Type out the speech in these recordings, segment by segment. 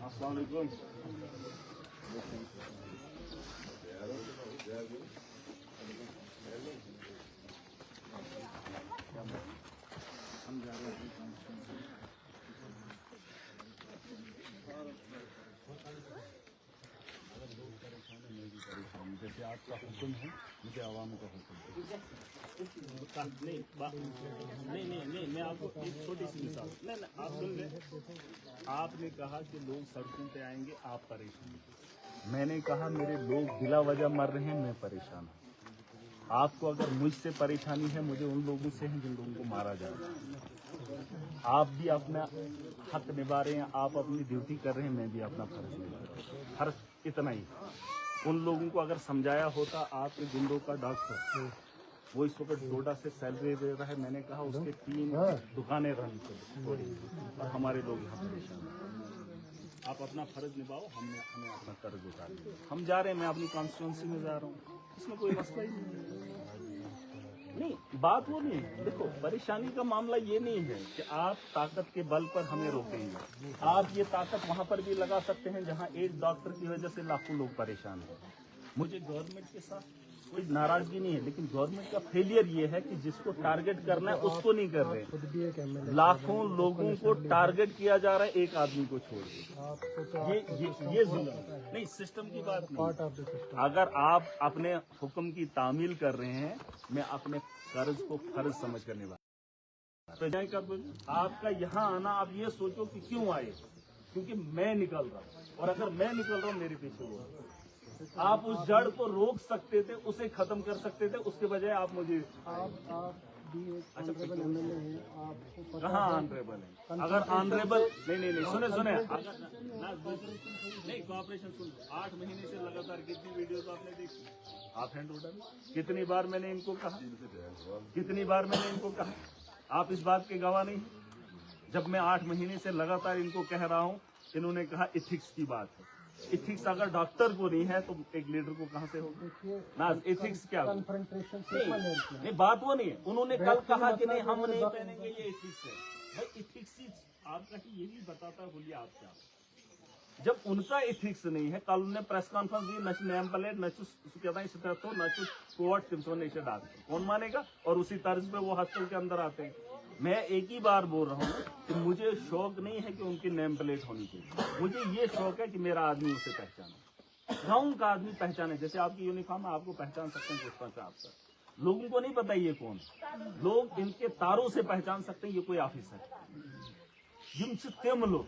अस्सलाम वालेकुम। हम जा रहे हैं जैसे आपका हुक्म है, मुझे आवाम का हुक्म है। नहीं, मैं आपको एक छोटी सी मिसाल, नहीं, आप सुन लें। आपने कहा कि लोग सड़कों पे आएंगे, आप परेशान। मैंने कहा मेरे लोग बिला वजह मर रहे हैं, मैं परेशान हूँ। आपको अगर मुझसे परेशानी है, मुझे उन लोगों से है जिन लोगों को मारा जा रहा है। आप भी अपना हक निभा रहे हैं, आप अपनी ड्यूटी कर रहे हैं, मैं भी अपना फर्ज निभा रहा हूँ। फर्ज इतना ही। उन लोगों को अगर समझाया होता, आपके गुंडों का डॉक्टर वो इस वक्त डोडा से सैलरी दे रहा है, मैंने कहा उसके 3 दुकानें रन कर और हमारे लोग यहाँ परेशान हैं। आप अपना फर्ज निभाओ, हमें अपना कर्ज उतार। हम जा रहे हैं, मैं अपनी कॉन्स्टिट्यूंसी में जा रहा हूँ, इसमें कोई मसला ही नहीं, बात वो नहीं है। देखो, परेशानी का मामला ये नहीं है कि आप ताकत के बल पर हमें रोकेंगे। आप ये ताकत वहाँ पर भी लगा सकते हैं जहाँ एक डॉक्टर की वजह से लाखों लोग परेशान हैं। मुझे गवर्नमेंट के साथ कोई नाराजगी नहीं है, लेकिन गवर्नमेंट का फेलियर ये है कि जिसको टारगेट करना है उसको नहीं कर रहे। लाखों लोगों को टारगेट किया जा रहा है, एक आदमी को छोड़ के। ये जुल्म नहीं, सिस्टम की बात नहीं। अगर आप अपने हुक्म की तामील कर रहे हैं, मैं अपने कर्ज को फर्ज समझ कर निभा। आपका यहाँ आना, आप ये सोचो कि क्यों आए, क्योंकि मैं निकल रहा हूँ, और अगर मैं निकल रहा हूँ मेरे पीछे वो। आप उस जड़ को रोक सकते थे, उसे खत्म कर सकते थे, उसके बजाय आप मुझे कहाँ ऑनरेबल है? अगर ऑनरेबल नहीं, सुने नहीं, कॉपरेशन सुन। 8 महीने से लगातार कितनी वीडियोस आपने देखी? आप हैंड ऑर्डर कितनी बार मैंने इनको कहा, आप इस बात के गवाह नहीं? जब मैं 8 महीने से लगातार इनको कह रहा हूँ, इन्होंने कहा इथिक्स की बात है। इथिक्स अगर डॉक्टर को नहीं है तो एक लीडर को कहाँ से होगा ना? इथिक्स क्या नहीं, बात वो नहीं है। उन्होंने कल कहा कि नहीं हम नहीं पहनेंगे, ये इथिक्स है भाई। इथिक्स आपका ये भी बताता बोलिए आप क्या। जब उनका इथिक्स नहीं है, कल उन्होंने प्रेस कॉन्फ्रेंस दी, नच नेम प्लेट नचु कोर्ट डाल, कौन मानेगा? और उसी तर्ज पे वो हॉस्टल के अंदर आते हैं। मैं एक ही बार बोल रहा हूँ कि मुझे शौक नहीं है कि उनकी नेम प्लेट होनी चाहिए, मुझे ये शौक है कि मेरा आदमी उसे पहचाने, गाँव का आदमी पहचाने। जैसे आपकी यूनिफॉर्म आपको पहचान सकते हैं पुष्पा से आपका, लोगों को नहीं पता ये कौन। लोग इनके तारों से पहचान सकते हैं ये कोई ऑफिसर। जिनसे तेम लोग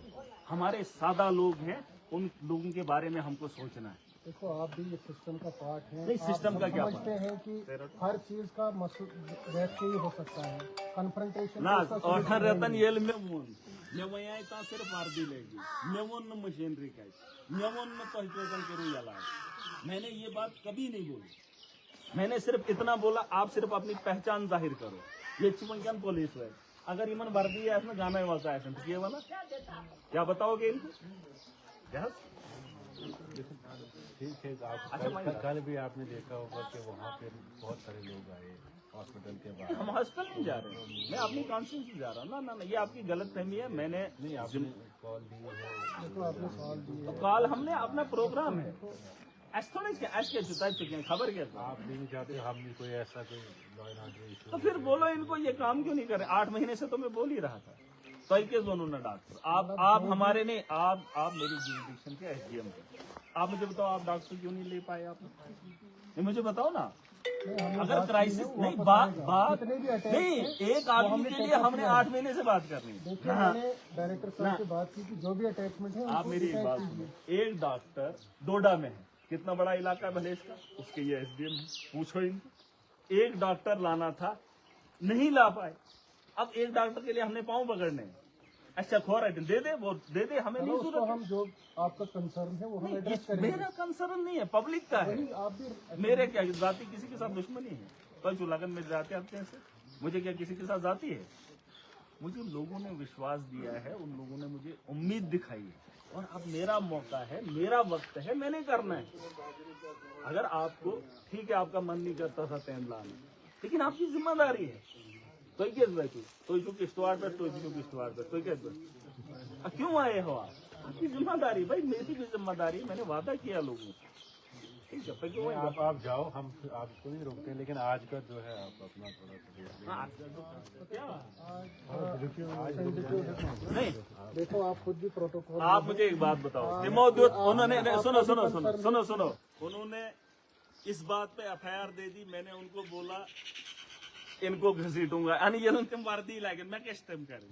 हमारे सादा लोग हैं, उन लोगों के बारे में हमको सोचना है। देखो, आप भी ये सिस्टम का पार्ट है। नहीं, सिस्टम का क्या समझते हैं कि हर चीज का बैठ के ही हो सकता है कन्फ्रंटेशन ना। और रतन येल में सिर्फ आर्दी लेगी मेवन मशीनरी का मेवन में पहचान करूँ याला। मैंने ये बात कभी नहीं बोली, मैंने सिर्फ इतना बोला, आप सिर्फ अपनी पहचान जाहिर करो। ये चिमंगन पुलिस है, अगर इमन वर्दी है इसमें गाना वाला है तो ये वाला क्या बताओगे इनको? ठीक है। अच्छा, कल भी आपने देखा होगा कि वहाँ पे बहुत सारे लोग आए हॉस्पिटल के बाद। हम हॉस्पिटल नहीं जा रहे हैं, मैं अपनी कॉन्स्टिट्यूंसी जा रहा हूँ। ना, ये आपकी गलत फहमी है। मैंने नहीं, आपने कॉल दी है, तो कॉल हमने अपना प्रोग्राम है खबर क्या था? आप नहीं चाहते हम भी कोई ऐसा कोई तो फिर बोलो इनको ये काम क्यों नहीं कर रहे? 8 महीने से तो मैं बोल ही रहा था। तो के दोनों ने डॉक्टर आप हमारे नहीं, आप मेरी जुरिडिक्शन के एसडीएम थे। आप मुझे बताओ, आप डॉक्टर क्यों नहीं ले पाए? आप नहीं, मुझे बताओ ना। अगर क्राइसिस नहीं, बात नहीं, एक आदमी के लिए हमने 8 महीने से बात करनी है। डायरेक्टर साहब से बात की कि जो भी अटैचमेंट है आप मेरी एक बात सुनिए। एक डॉक्टर डोडा में है, कितना बड़ा इलाका है भलेश का, उसके ये एसडीएम है, पूछो इनको। एक डॉक्टर लाना था, नहीं ला पाए। अब एक डॉक्टर के लिए हमने पाँव पकड़ने। अच्छा खोरा दे दे, वो दे दे, हमें नहीं जरूरत। हम जो आपका कंसर्न है वो हम एड्रेस करेंगे। मेरा कंसर्न नहीं है, पब्लिक का है। आप भी मेरे क्या जाति किसी के साथ दुश्मनी है? कल चुलागन में जाते आते हैं से मुझे क्या किसी के साथ जाती है? मुझे लोगों ने विश्वास दिया है, उन लोगों ने मुझे उम्मीद दिखाई है, और अब मेरा मौका है, मेरा वक्त है, मैंने करना है। अगर आपको ठीक है, आपका मन नहीं करता था 10 लाने, लेकिन आपकी जिम्मेदारी है। तो क्या बैठू तो इसको किश्तवाड़ पे तो इसको किश्तवाड़ पे तो क्या क्यों आए हो आप? आपकी जिम्मेदारी भाई, मेरी भी जिम्मेदारी, मैंने वादा किया लोगों से। ठीक है, फिर क्यों आए? आप जाओ, हम आपको नहीं रोकते, लेकिन आज का जो है आप अपना थोड़ा सा हाँ, क्या नहीं, देखो आप खुद भी प्रोटोकॉल। आप मुझे एक बात बताओ, तिमोथेउस उन्होंने सुनो सुनो सुनो सुनो सुनो उन्होंने इस बात पे एफआईआर दे दी, मैंने उनको बोला इनको घसीटूंगा, यानी ये तुम वर्दी लागे मैं किस टाइम करें?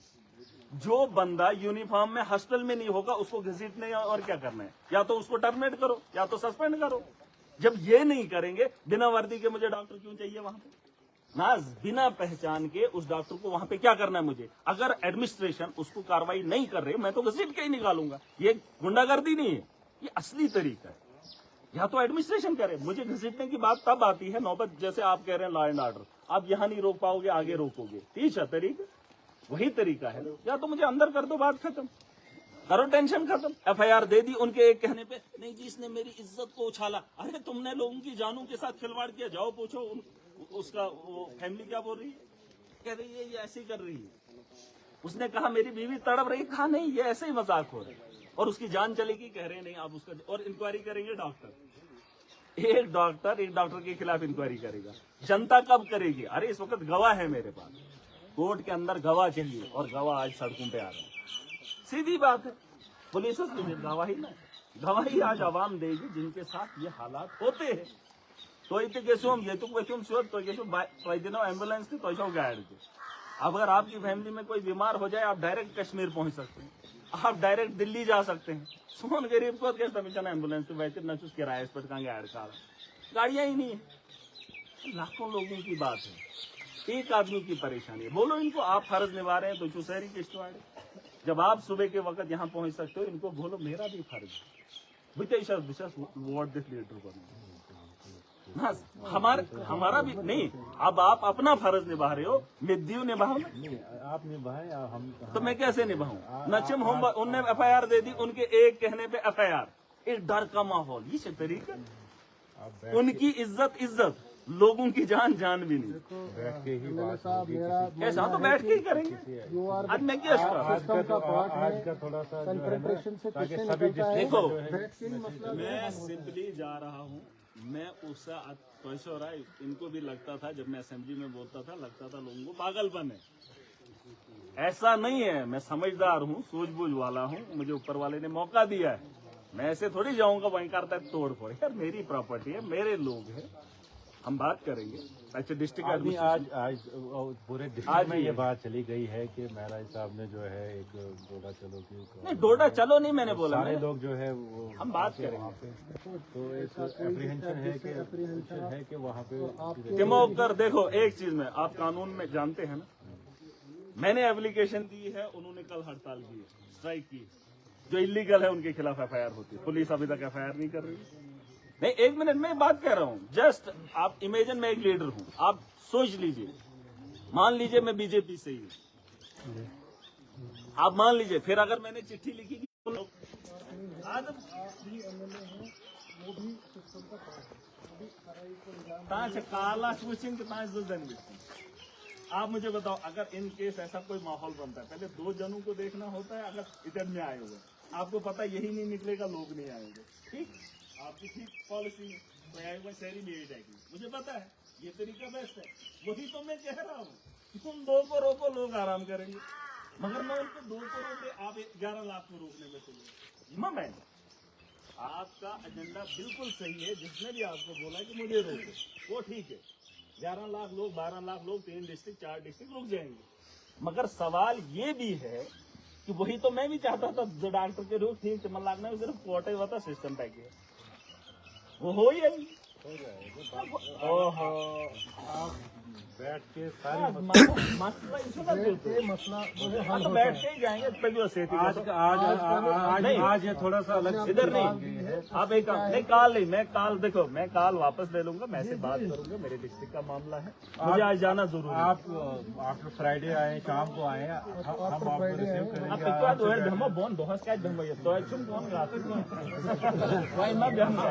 जो बंदा यूनिफॉर्म में हॉस्टल में नहीं होगा उसको घसीटने और क्या करना है? या तो उसको टर्मिनेट करो या तो सस्पेंड करो। जब ये नहीं करेंगे, बिना वर्दी के मुझे डॉक्टर क्यों चाहिए वहां पे? नाज बिना पहचान के उस डॉक्टर को वहां पे क्या करना है मुझे? अगर एडमिनिस्ट्रेशन उसको कार्रवाई नहीं कर रही, मैं तो घसीट के ही निकालूंगा। ये गुंडागर्दी नहीं है, ये असली तरीका है। या तो एडमिनिस्ट्रेशन करे, मुझे घसीटने की बात तब आती है नौबत, जैसे आप कह रहे हैं लॉ एंड ऑर्डर, आप यहाँ नहीं रोक पाओगे, आगे रोकोगे, ठीक है तरीका, वही तरीका है। या तो मुझे अंदर कर दो, बात खत्म करो, टेंशन खत्म। एफआईआर दे दी उनके एक कहने पे, नहीं जी इसने मेरी इज्जत को उछाला। अरे तुमने लोगों की जानों के साथ खिलवाड़ किया, जाओ पूछो उसका वो फैमिली क्या बोल रही है, कह रही है ये ऐसे ही कर रही है। उसने कहा मेरी बीवी तड़प रही, कहा नहीं ये ऐसे ही मजाक हो रहा है, और उसकी जान चलेगी, कह रहे नहीं आप उसका, और इंक्वायरी करेंगे डॉक्टर, एक डॉक्टर के खिलाफ इंक्वायरी करेगा। जनता कब करेगी? अरे इस वक्त गवाह है मेरे पास, कोर्ट के अंदर गवाह चाहिए, और गवाह आज सड़कों पे आ रहे हैं। सीधी बात है, पुलिस गवाही ना, गवाही आज आवाम देगी जिनके साथ ये हालात होते हैं। तो एम्बुलेंस थी तो गाइड थे। अगर आपकी फैमिली में कोई बीमार हो जाए, आप डायरेक्ट कश्मीर पहुंच सकते हैं, आप डायरेक्ट दिल्ली जा सकते हैं। सुमन गरीब को कैसे एम्बुलेंस पे वैसे न किराए पर कहाँ गाड़ियां ही नहीं है। लाखों लोगों की बात है, एक आदमी की परेशानी है। बोलो इनको, आप फर्ज निभा रहे हैं तो शहरी किश्तवाड़, जब आप सुबह के वक्त यहाँ पहुंच सकते हो, इनको बोलो मेरा भी फर्ज है। वोट दिस लीडर को हमारा भी नहीं। अब आप अपना फर्ज निभा रहे हो, मिद्यू निभाओ ना। आप निभाएं, हम तो मैं कैसे निभाऊं? नचिम होम उनने एफआईआर दे दी, उनके एक कहने पे एफआईआर, एक डर का माहौल, ये तरीका। उनकी इज्जत लोगों की जान भी नहीं। बैठ के ही ऐसा तो बैठ के ही करेंगे। आज मैं क्या आज का थोड़ा सा कंसंट्रेशन से ताकि कैसे सभी निकलता है? देखो, बैठ के ही मसला मैं सिंपली जा रहा हूँ। मैं उससे कैसे हो रहा है, इनको भी लगता था, जब मैं असेंबली में बोलता था, लगता था लोगों को पागलपन है। ऐसा नहीं है, मैं समझदार हूँ, सूझबूझ वाला हूँ, मुझे ऊपर वाले ने मौका दिया है। मैं ऐसे थोड़ी जाऊंगा वहीं करता है तोड़ फोड़। यार मेरी प्रॉपर्टी है, मेरे लोग हैं, हम बात करेंगे। अच्छा डिस्ट्रिक्ट आज पूरे डिस्ट्रिक्ट में ये बात चली गई है कि महराज साहब ने जो है एक डोडा चलो की, नहीं डोडा चलो नहीं मैंने बोला, सारे लोग जो है वो हम बात करेंगे। तो एक एप्रीहेंशन है कि वहाँ पे तिमोकर देखो, एक चीज में आप कानून में जानते हैं ना, मैंने एप्लीकेशन दी है, उन्होंने कल हड़ताल की है, स्ट्राइक की। जो इलीगल है उनके खिलाफ एफआईआर होती है, पुलिस अभी तक एफआईआर नहीं कर रही। नहीं एक मिनट में बात कह रहा हूँ, जस्ट आप इमेजिन मैं एक लीडर हूँ, आप सोच लीजिए, मान लीजिए मैं बीजेपी से ही हूँ, आप मान लीजिए, फिर अगर मैंने चिट्ठी लिखी काला स्विचिंग आप मुझे बताओ, अगर इन केस ऐसा कोई माहौल बनता है, पहले 2 जनों को देखना होता है। अगर इधर में आए हुए, आपको पता यही नहीं निकलेगा, लोग नहीं आएंगे, ठीक, आपकी ठीक पॉलिसी है, शहरी में यही जाएगी, मुझे पता है ये तरीका बेस्ट है। वही तो मैं कह रहा हूँ कि तुम 2 को रोको, लोग आराम करेंगे, मगर मैं उनको 2 को रोके, आप 11 लाख को रोकने में चले। मैं आपका एजेंडा बिल्कुल सही है, जिसने भी आपको बोला कि मुझे रोको वो ठीक है, 11 लाख लोग, 12 लाख लोग, 3 डिस्ट्रिक्ट 4 डिस्ट्रिक्ट रुक जाएंगे। मगर सवाल ये भी है कि वही तो मैं भी चाहता था, जो डॉक्टर के रोग ठीक मन लागने में सिर्फ कोटा ही होता, सिस्टम पैकेज वो हो ही ओहो बैठ के सारे मसला तो बैठ के ही जाएंगे। आज ये थोड़ा सा अलग इधर नहीं, आप एक काम नहीं, काल नहीं, मैं काल देखो, मैं काल वापस ले लूंगा, मैं से बात करूंगा, मेरे डिस्ट्रिक्ट का मामला है, मुझे आज जाना जरूरी है। आप आफ्टर फ्राइडे आए, शाम को आए, हम आपको रिसीव करेंगे।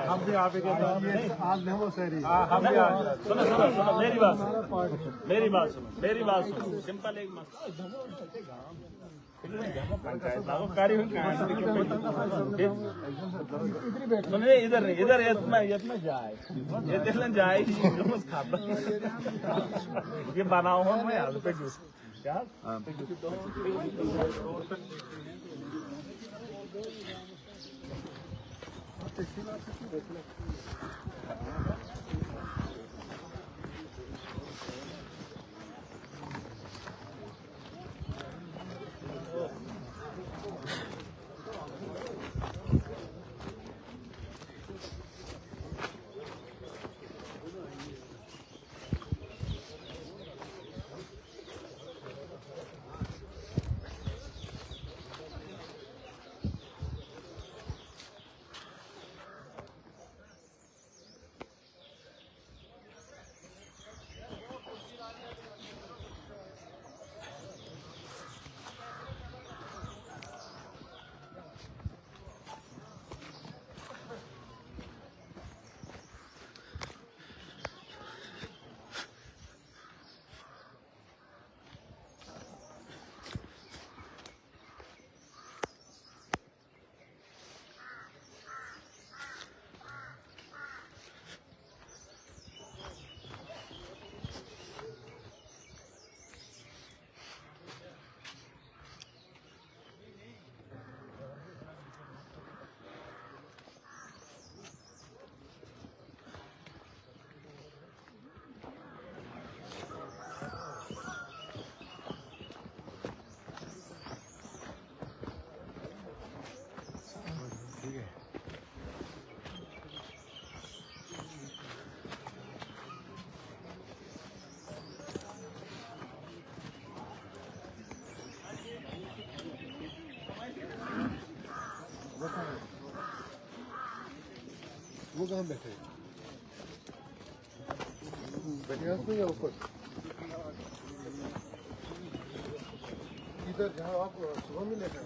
हम भी आप आज वो सही सुनो मेरी बात, पार्ट है। मेरी बात सुनो सिंपल एक मसला कार्य सुनिए इधर नहीं इधर ये में जाए ये बनाओ हो मैं यहाँ पे क्या वो कहाँ बैठे बैठे या ऊपर इधर जहाँ आप सुबह मिले थे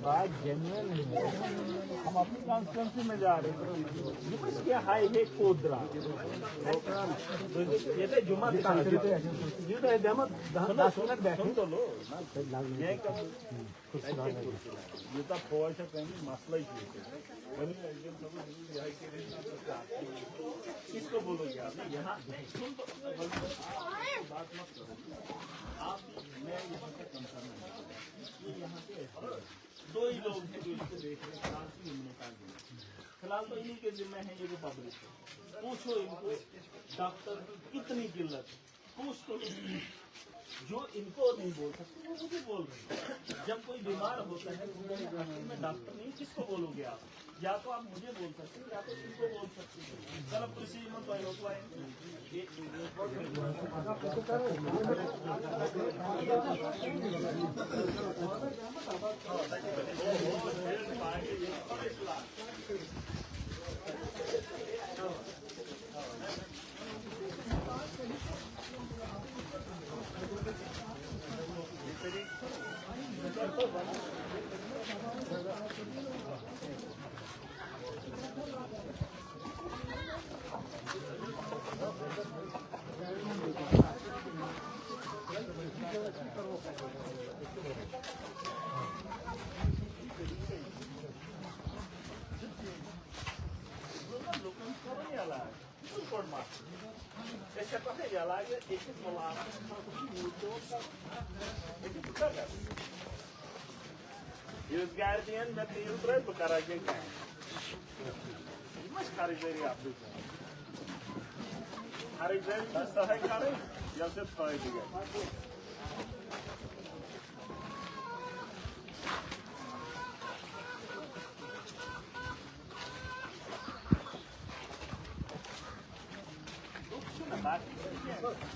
बात जेन्युइन है। हम अपनी कॉन्स्टिट्यूंसी में जा रहे हैं। क्या हाई है कोदरा ये तो जुमा ये तो जमा 10 मिनट बैठे तो लो ये कब ये तो फौज से कहीं मसला ही किसको बोलोगे आप यहाँ सुन तो बात मत करो आप मैं यहाँ पे कंसर्न है यहाँ पे दो ही लोग हैं जो इसको देख रहे हैं फिलहाल तो इन्हीं के जिम्मे है ये जो पब्लिक है पूछो इनको डॉक्टर की कितनी किल्लत पूछ तो जो इनको नहीं बोल सकते वो मुझे बोल रहे हैं जब कोई बीमार होता है तो मैं डॉक्टर नहीं किसको बोलोगे आप या तो आप मुझे बोल सकते हैं या तो इनको बोल सकते हैं चलो कृषि Jūs gardien, bet jūs turėt pakaragin. Mas karizeri apdu. Karizeri da sahay kare, ya se sahay diye.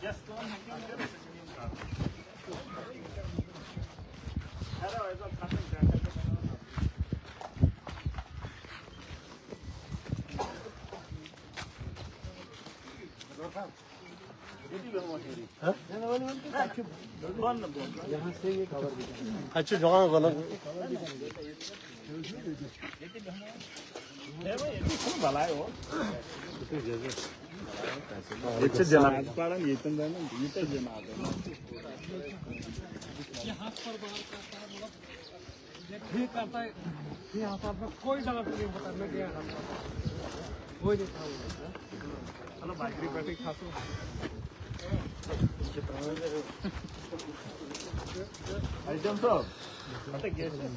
Just one meeting. Hello, I got nothing done. यहाँ से ये कवर अच्छा जगह गलत भला हो इच्छा जना कारण ये तो ना ये तो जना यहाँ पर बाहर करता है मतलब ये ठीक करता है यहाँ पर मैं कोई जगह पे नहीं बता मैं गया कोई नहीं था चलो बाजरी बैठे खासो आइटम तो पता क्या है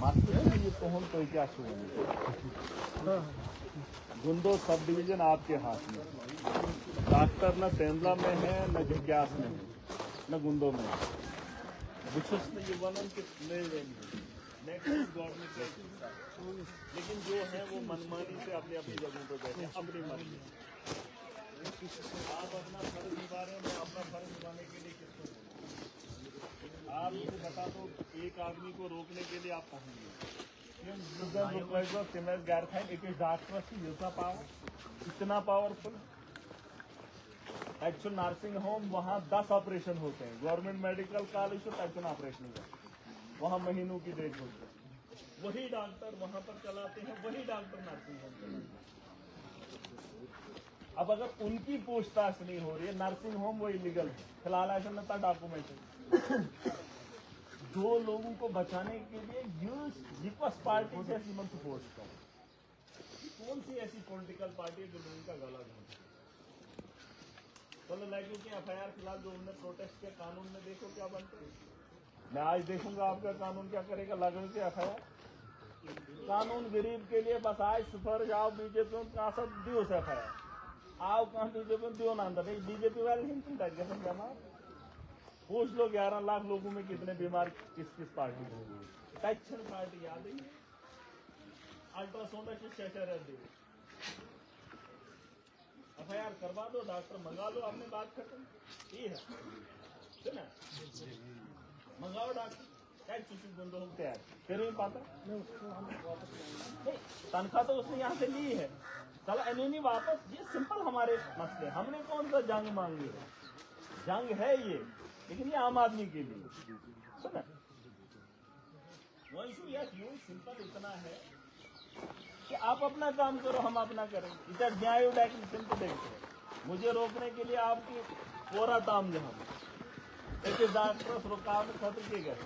मास्टर ये तो हम तो क्या शुरू गुंदो सब डिवीजन आपके हाथ में डॉक्टर न तेंदुला में है न जिज्ञास में है न गुंदो में विशेष ने ये वर्णन के लेकिन जो है वो मनमानी से अपनी अपनी जगहों पर बैठे अपनी मर्जी आप अपना फर्ज निभा रहे हैं मैं अपना फर्ज निभाने के लिए किसको आप मुझे बता दो एक आदमी को रोकने के लिए आप पहुंचे इतना पावरफुल एक्चुअल नर्सिंग होम वहाँ 10 ऑपरेशन होते हैं गवर्नमेंट मेडिकल कॉलेज तो एक्चुअल ऑपरेशन वहाँ महीनों की देख होती है वही डॉक्टर वहाँ पर चलाते हैं वही डॉक्टर नर्सिंग होम चलाते अब अगर उनकी पूछताछ नहीं हो रही है नर्सिंग होम वो इलीगल है फिलहाल ऐसा न था डॉक्यूमेंटेशन दो लोगों को बचाने के लिए विपक्ष पार्टी से सीमंत पोस्ट करो कौन सी ऐसी पॉलिटिकल पार्टी है जो लोगों का गला घोंटे चलो लैगू की एफआईआर फिलहाल जो उन्होंने प्रोटेस्ट किया कानून में देखो क्या बनते हैं मैं आज देखूंगा आपका कानून क्या करेगा लागू की एफआईआर कानून गरीब के लिए बस आज सफर जाओ बीजेपी सब दिवस एफआईआर आओ कहाँ बीजेपी दियो ना अंदर बीजेपी वाले चिंता जमा पूछ लो 11 लाख लोगों में कितने बीमार किस किस पार्टी में एक्शन पार्टी याद है अल्ट्रासाउंड शेषर FIR करवा दो, डॉक्टर मंगा लो, आपने बात खत्म। ये है ना, मंगाओ डॉक्टर, क्या चूसी बंद होते हैं फिर भी पाता नहीं, तनख्वाह तो उसने यहाँ से ली है, चलो नहीं वापस। ये सिंपल हमारे मसले, हमने कौन सा जंग मांगी है, जंग है ये, लेकिन ये आम आदमी के लिए, सुना वो इशू या क्यों सिंपल इतना है कि आप अपना काम करो, हम अपना करें। इधर न्याय को देखो, मुझे रोकने के लिए आपकी पूरा ताम जहां एक डॉक्टर रुकावट खत्म किए गए।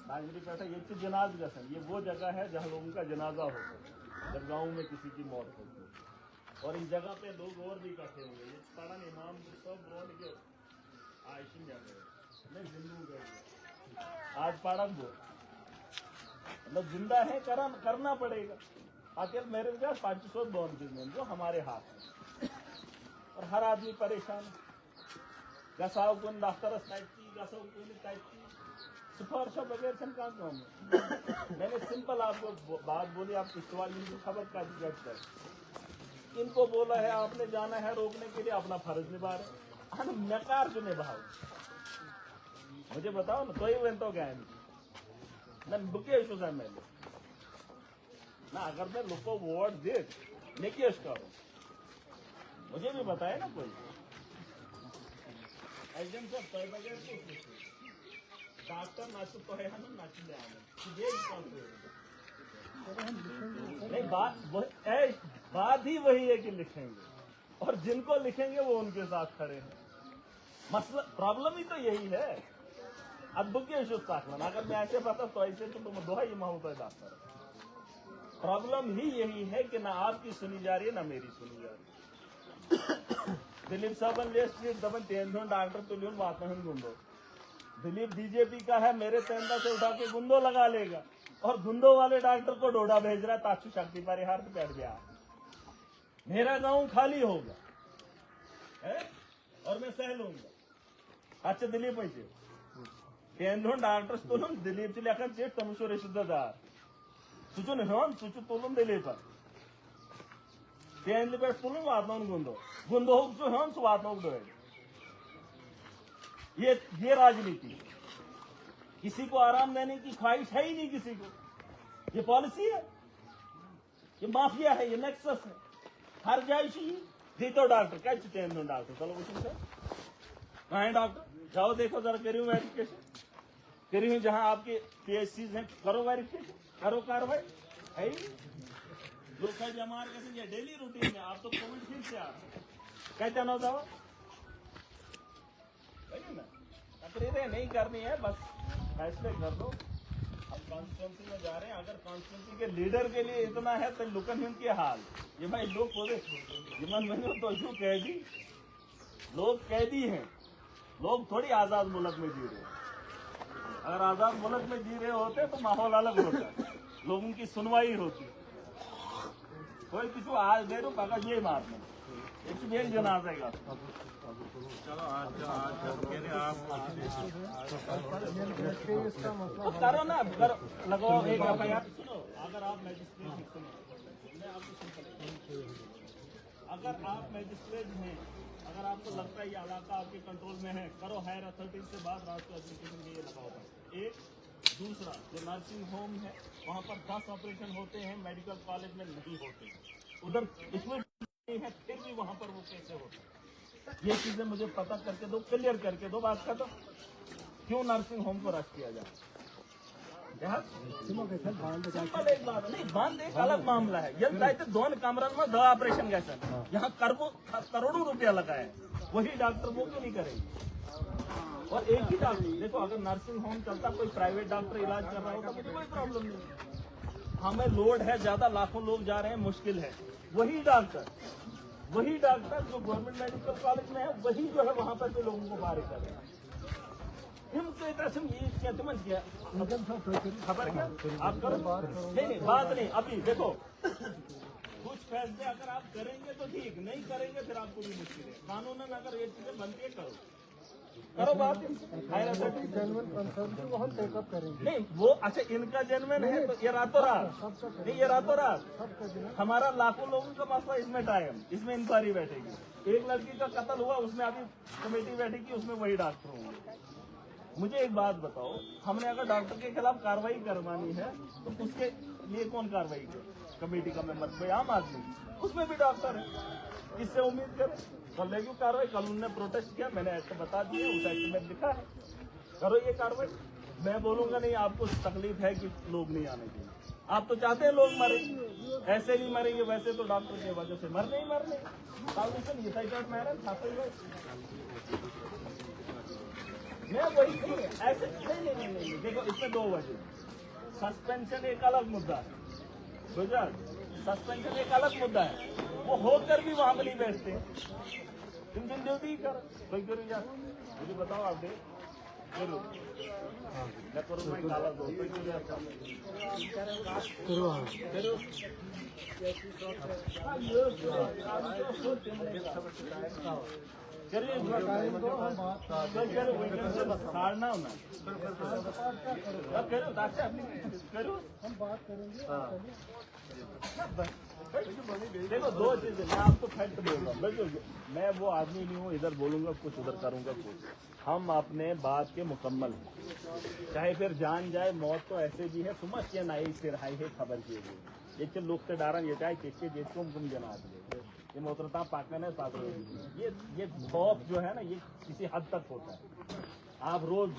राजगीरीपेटा ये जनाज गसन, ये वो जगह है जहाँ लोगों का जनाजा होता है जब गांव में किसी की मौत होती है, और इस जगह पे लोग और भी इकट्ठे होंगे। ये पढ़ा इमाम सब रोड के आयशिन जाते हैं, जिंदू गए आज पढ़ा वो मतलब जिंदा है, करना पड़ेगा। आखिर मेरे पास 500 बॉन्ड जो हमारे हाथ में, और हर आदमी परेशान। गसाव को डॉक्टर गसाव को सिफारिश बगैर काम मैंने सिंपल आपको बात बोली, आप सवाल खबर का जज इनको बोला है आपने जाना है रोकने के लिए, अपना फर्ज निभा रहे हैं, नकार जो निभाओ। मुझे बताओ ना, कोई इवेंट हो गया है ना बुके इशू से मैंने ना, अगर मैं लोग को वोट दे निकेश करो, मुझे भी बताए ना कोई एकदम सब तय बगैर डॉक्टर नाचो तो है ना नाच ले नहीं, बात ही वही है कि लिखेंगे, और जिनको लिखेंगे वो उनके साथ खड़े हैं। मसला प्रॉब्लम ही तो यही है। अब बुके इशू साखना, अगर मैं ऐसे पता तो ऐसे तो तुम दोहा ही माहौल है डॉक्टर। प्रॉब्लम ही यही है कि ना आपकी सुनी जा रही है ना मेरी सुनी जा रही है। दिलीप साहब दबन तेंदो डॉक्टर तुलियन बात गुंदो, दिलीप बीजेपी का है, मेरे तेंदा से उठा के गुंदो लगा लेगा, और गुंदो वाले डॉक्टर को डोडा भेज रहा है ताक्षु शक्ति परिहार पे बैठ गया, मेरा गांव खाली होगा है और मैं सह लूंगा। अच्छा दिलीप पैसे तेंदो डॉक्टर तुलून दिलीप से लेकर चेट तमुश्वर शुद्धदार सुचुन हन सुचु तुलून दिलीप तेंदली पे तुलून वातन गुंदो गुंदो हन सुवातन दो। ये राजनीति, किसी को आराम देने की ख्वाहिश है ही नहीं किसी को। ये पॉलिसी है, ये माफिया है, ये नेक्सस है, हर जायशी जीतो डॉक्टर क्या चुके हैं डॉक्टर। चलो कुछ कहाँ है डॉक्टर, जाओ देखो जरा, करी हूँ वेरिफिकेशन, करी हूँ जहाँ आपके PHC हैं, करो वेरिफिकेशन, करो कार्रवाई है ही। लोग कह जमा कैसे डेली रूटीन में, आप तो कोविड फिर से आ कहते ना दवा तकरीरें नहीं करनी है, बस फैसले कर दो। अब कॉन्स्टिट्यूंसी में जा रहे हैं, अगर कॉन्स्टिट्यूंसी के लीडर के लिए इतना है तो लुकन हिंद के हाल ये भाई लोग बोले जिमन मैंने तो क्यों कैदी, लोग कैदी हैं, लोग थोड़ी आजाद मुल्क में जी रहे हैं। अगर आजाद मुल्क में जी रहे होते तो माहौल अलग होता, लोगों की सुनवाई होती। कोई किसी आज दे दो कागज ये मारना एक जनाजे का। चलो आज करो ना, करो लगाओ एक FIR। सुनो, अगर आप मैजिस्ट्रेट अगर आप मैजिस्ट्रेट हैं, अगर आपको लगता है ये इलाका आपके कंट्रोल में है, करो हायर अथॉरिटी से बात, राष्ट्रीय एप्लीकेशन के लिए लगाओ। एक दूसरा जो नर्सिंग होम है वहाँ पर 10 ऑपरेशन होते हैं, मेडिकल कॉलेज में नहीं होते, उधर इसमें नहीं है, फिर भी वहाँ पर वो कैसे होता है, ये चीजें मुझे पता करके दो, क्लियर करके दो बात का। तो क्यों नर्सिंग होम को रश किया जाए? सिंपल एक बात नहीं, बंद एक अलग मामला है। ये दोन कमरन में 2 ऑपरेशन कैसे, यहाँ करोड़ों रुपया लगा है, वही डॉक्टर वो क्यों नहीं करेंगे? और एक ही डॉक्टर देखो, अगर नर्सिंग होम चलता कोई प्राइवेट डॉक्टर इलाज कर रहा होगा मुझे कोई प्रॉब्लम नहीं। हमें लोड है ज्यादा, लाखों लोग जा रहे हैं, मुश्किल है, वही डॉक्टर जो गवर्नमेंट मेडिकल कॉलेज में है, वही जो है वहाँ पर जो लोगों को बाहर कर रहे हैं। खबर क्या आप करो, नहीं बात नहीं। अभी देखो कुछ फैसले अगर आप करेंगे तो ठीक, नहीं करेंगे फिर आपको भी मुश्किल है। कानूनन अगर ये चीजें बनती है करो, करो बात। हायर अथॉरिटी जेन्युइन कंसर्न को हम टेकअप करेंगे। नहीं वो अच्छा इनका जेन्युइन है तो ये रातों रात नहीं, ये रातों रात हमारा लाखों लोगों का मसला इसमें टाइम, इसमें इंक्वायरी बैठेगी। एक लड़की का कत्ल हुआ, उसमें अभी कमेटी बैठेगी, उसमें वही डॉक्टर होंगे। मुझे एक बात बताओ, हमने अगर डॉक्टर के खिलाफ कार्रवाई करवानी है तो उसके लिए कौन कार्रवाई करे? कमेटी का मेंबर, कोई आम आदमी, उसमें भी डॉक्टर है। इससे उम्मीद करें कर लेगी कार्रवाई। कल उन्होंने प्रोटेस्ट किया, मैंने एक्ट बता दिया, उस एक्ट में लिखा है, करो ये कार्रवाई। मैं बोलूंगा नहीं आपको तकलीफ है कि लोग नहीं आने चाहिए, आप तो चाहते हैं लोग मरे, ऐसे नहीं मरेंगे, वैसे तो डॉक्टर की वजह से मरने ही मरने। मैं वही नहीं, ऐसे नहीं, देखो इसमें दो वजह। सस्पेंशन एक अलग मुद्दा है, गुजरात सस्पेंशन एक अलग मुद्दा है, वो होकर भी वहां पर नहीं बैठते। तुम दिन ड्यूटी कर कोई करो यार, मुझे बताओ आप दे करो मैं करूँ, मैं काला दो कोई करो यार करो साड़ना होना करो करो हम बात करेंगे। देखो दो चीजें, मैं आपको फैक्ट बोल रहा हूँ, बिल्कुल मैं वो आदमी नहीं हूँ इधर बोलूंगा कुछ उधर करूंगा कुछ। हम अपने बात के मुकम्मल हैं, चाहे फिर जान जाए, मौत तो ऐसे भी है, समझ के ना सिर हाई है खबर किए गए एक लोग से डारा ये चाहे किसके जिसको गुम जना ये मोतरता पाकने पात्र ये खौफ जो है ना ये किसी हद तक होता है। आप रोज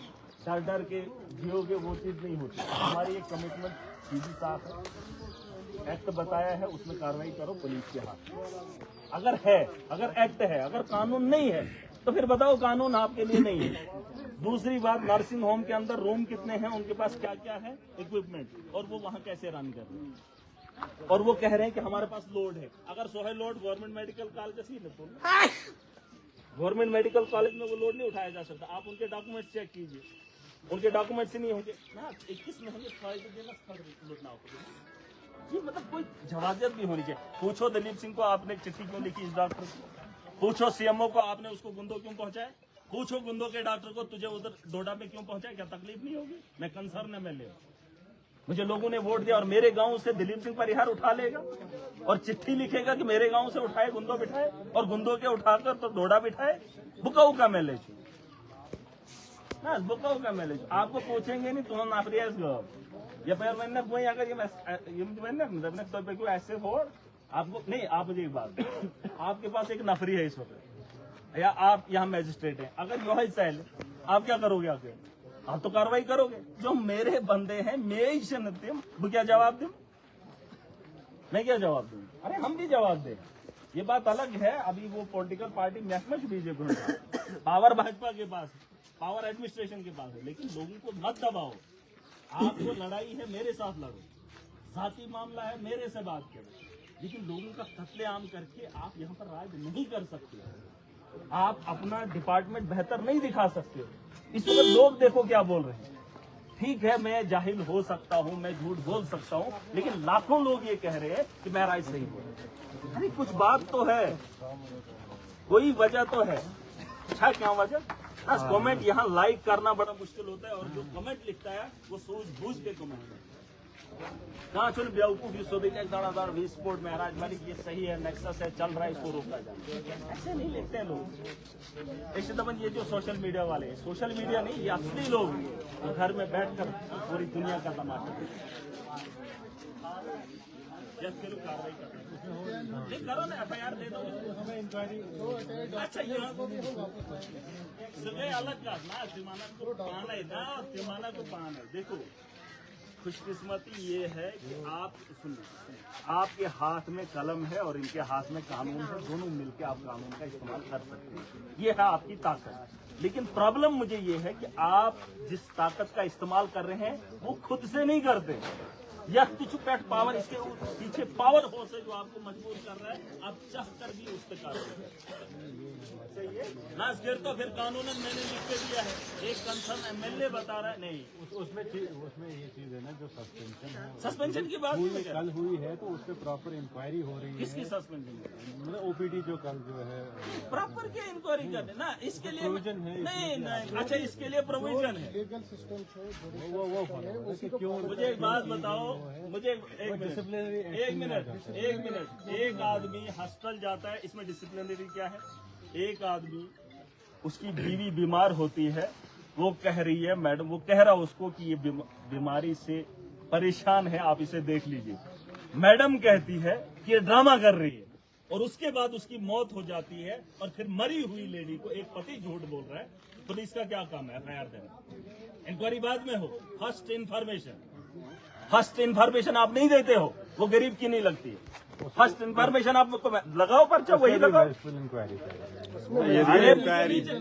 डर डर के जियोगे, वो चीज नहीं होती। हमारी एक कमिटमेंट सीधी साफ है, एक्ट बताया है उसमें कार्रवाई करो पुलिस के हाथ। अगर है, अगर एक्ट है, अगर कानून नहीं है तो फिर बताओ कानून आपके लिए नहीं है। दूसरी बात, नर्सिंग होम के अंदर रूम कितने हैं, उनके पास क्या क्या है इक्विपमेंट, और वो वहाँ कैसे रन कर रहे हैं, और वो कह रहे हैं कि हमारे पास लोड है। अगर 100 लोड गवर्नमेंट मेडिकल कॉलेज से गवर्नमेंट मेडिकल कॉलेज में वो लोड नहीं उठाया जा सकता। आप उनके डॉक्यूमेंट्स चेक कीजिए, उनके डॉक्यूमेंट्स नहीं होंगे ना 21 में होंगे, लूटना होगा। ये मतलब कोई जवाबियत भी होनी चाहिए। पूछो दिलीप सिंह को आपने चिट्ठी क्यों लिखी इस डॉक्टर को, पूछो सीएमओ को आपने उसको गुंदो क्यों पहुंचाए, पूछो गुंदो के डॉक्टर को तुझे उधर डोडा पे क्यों पहुंचाए, क्या तकलीफ नहीं होगी? मैं कंसर्न एमएलए हूं, मुझे लोगों ने वोट दिया और मेरे गांव से दिलीप सिंह परिहार उठा लेगा और चिट्ठी लिखेगा कि मेरे गांव से उठाए गुंदो बिठाए और गुंदो के उठाकर तो डोडा बिठाए। बुकाऊ का मैलेज ना, बुकाऊ का मैलेज आपको पूछेंगे नहीं, तुम्हें नाफरियाज ये पैर मैंने कोई अगर ये ऐसे हो आपको नहीं। आप मुझे एक बात, आपके पास एक नफरी है इस वक्त, या आप यहाँ मैजिस्ट्रेट हैं, अगर यही सेल आप क्या करोगे? आगे आप तो कार्रवाई करोगे। जो मेरे बंदे हैं मैं वो क्या जवाब दूं? मैं क्या जवाब दूं? अरे हम भी जवाब दें, ये बात अलग है। अभी वो पॉलिटिकल पार्टी मैच बीजेपी में पावर भाजपा के पास है, पावर एडमिनिस्ट्रेशन के पास है, लेकिन लोगों को मत दबाओ। आपको लड़ाई है मेरे साथ लड़ो, जाती मामला है मेरे से बात करो, लेकिन लोगों का कत्लेआम करके आप यहाँ पर राज नहीं कर सकते। आप अपना डिपार्टमेंट बेहतर नहीं दिखा सकते। इस वक्त लोग देखो क्या बोल रहे हैं। ठीक है, मैं जाहिल हो सकता हूँ, मैं झूठ बोल सकता हूँ, लेकिन लाखों लोग ये कह रहे हैं कि मैं राज सही बोल। अरे कुछ बात तो है, कोई वजह तो है। अच्छा क्या वजह? कमेंट यहाँ लाइक करना बड़ा मुश्किल होता है, और जो कमेंट लिखता है वो सूझबूझ के कमेंट है। कहाँ चुन बेवकूफ दानादार विस्फोट महाराज मालिक ये सही है, नेक्सस है, चल रहा है, इसको रोका जाए। ऐसे नहीं लिखते हैं लोग। ऐसे तो ये जो सोशल मीडिया वाले हैं, सोशल मीडिया नहीं, ये असली लोग जो घर में बैठकर पूरी दुनिया का तमाशा कार्रवाई करो ना, FIR दे दो, हमें इंक्वायरी अच्छा सगळे अलग का ना, तिमाना को पान है ना, तिमाना को पान है। देखो खुशकिस्मती ये है कि आप सुनिए, आपके हाथ में कलम है और इनके हाथ में कानून है, दोनों मिलकर आप कानून का इस्तेमाल कर सकते हैं। ये है आपकी ताकत। लेकिन प्रॉब्लम मुझे ये है कि आप जिस ताकत का इस्तेमाल कर रहे हैं वो खुद से नहीं करते, या कुछ पैट पावर, इसके पीछे पावर हो से जो आपको मजबूर कर रहा है, आप चाह कर भी उस पर कार्रवाई सही है ना। फिर तो फिर कानूनन मैंने लिख के दिया है, एक कंसर्न एमएलए बता रहा है नहीं, उसमें ये चीज है ना जो सस्पेंशन है, सस्पेंशन की बात नहीं कल हुई है तो उस पर प्रॉपर इंक्वायरी हो रही है। किसकी सस्पेंशन? मतलब ओपीडी जो कल जो है प्रॉपर क्या इंक्वायरी करने ना, इसके लिए प्रोविजन है, नहीं, अच्छा इसके लिए प्रोविजन है। वो क्यों? मुझे एक बात बताओ, मुझे एक मिनट, एक आदमी हॉस्पिटल जाता है, इसमें डिसिप्लिनरी क्या है? एक आदमी, उसकी बीवी बीमार होती है, वो कह रही है मैडम, वो कह रहा उसको कि ये बीमारी से परेशान है, आप इसे देख लीजिए। मैडम कहती है कि ये ड्रामा कर रही है, और उसके बाद उसकी मौत हो जाती है, और फिर मरी हुई लेडी को एक पति झूठ बोल रहा है। पुलिस का क्या काम है? एफआईआर देना, इंक्वायरी बाद में हो। फर्स्ट इन्फॉर्मेशन आप नहीं देते हो, वो गरीब की नहीं लगती है। फर्स्ट इन्फॉर्मेशन आप लगाओ, पर्चा वही लगाओ। इंक्वायरी